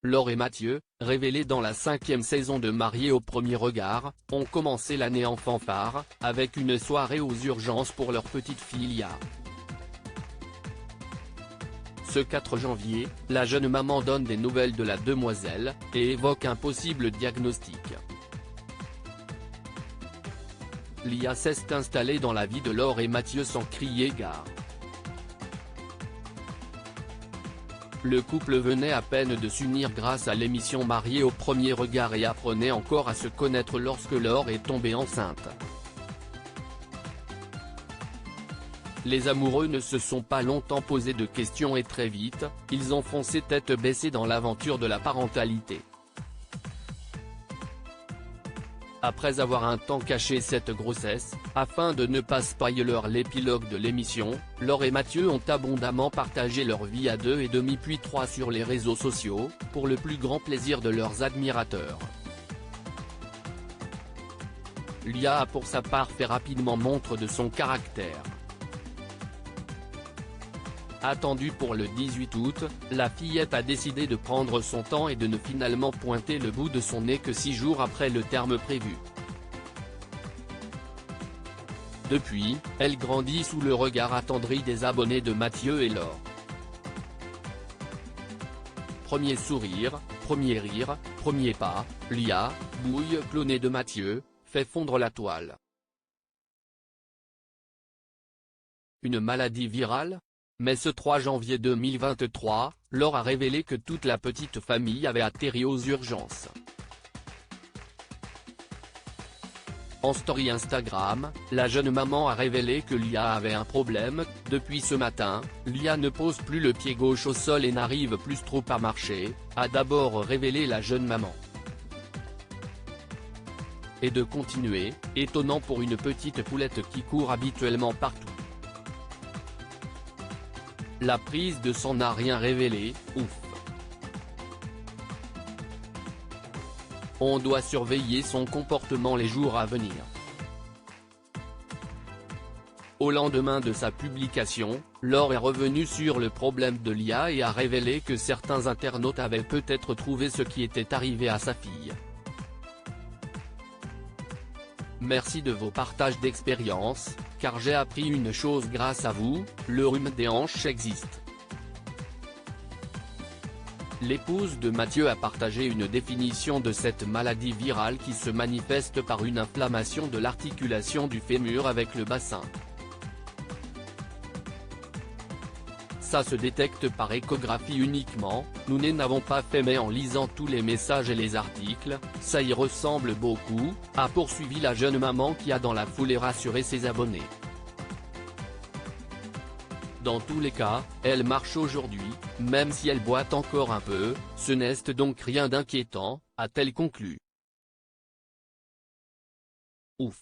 Laure et Mathieu, révélés dans la 5e saison de Mariés au premier regard, ont commencé l'année en fanfare, avec une soirée aux urgences pour leur petite fille Lia. Ce 4 janvier, la jeune maman donne des nouvelles de la demoiselle, et évoque un possible diagnostic. Lia s'est installée dans la vie de Laure et Mathieu sans crier gare. Le couple venait à peine de s'unir grâce à l'émission Mariés au premier regard et apprenait encore à se connaître lorsque Laure est tombée enceinte. Les amoureux ne se sont pas longtemps posé de questions et très vite, ils ont foncé tête baissée dans l'aventure de la parentalité. Après avoir un temps caché cette grossesse, afin de ne pas spoiler l'épilogue de l'émission, Laure et Mathieu ont abondamment partagé leur vie à 2 et demi puis 3 sur les réseaux sociaux, pour le plus grand plaisir de leurs admirateurs. Lia a pour sa part fait rapidement montre de son caractère. Attendue pour le 18 août, la fillette a décidé de prendre son temps et de ne finalement pointer le bout de son nez que 6 jours après le terme prévu. Depuis, elle grandit sous le regard attendri des abonnés de Mathieu et Laure. Premier sourire, premier rire, premier pas, Lia, bouille clonée de Mathieu, fait fondre la toile. Une maladie virale ? Mais ce 3 janvier 2023, Laure a révélé que toute la petite famille avait atterri aux urgences. En story Instagram, la jeune maman a révélé que Lia avait un problème. Depuis ce matin, Lia ne pose plus le pied gauche au sol et n'arrive plus trop à marcher, a d'abord révélé la jeune maman. Et de continuer, étonnant pour une petite poulette qui court habituellement partout. La prise de sang n'a rien révélé, ouf. On doit surveiller son comportement les jours à venir. Au lendemain de sa publication, Laure est revenue sur le problème de Lia et a révélé que certains internautes avaient peut-être trouvé ce qui était arrivé à sa fille. Merci de vos partages d'expériences, car j'ai appris une chose grâce à vous, le rhume des hanches existe. L'épouse de Mathieu a partagé une définition de cette maladie virale qui se manifeste par une inflammation de l'articulation du fémur avec le bassin. Ça se détecte par échographie uniquement, nous n'avons pas fait mais en lisant tous les messages et les articles, ça y ressemble beaucoup, a poursuivi la jeune maman qui a dans la foulée rassuré ses abonnés. Dans tous les cas, elle marche aujourd'hui, même si elle boite encore un peu, ce n'est donc rien d'inquiétant, a-t-elle conclu. Ouf.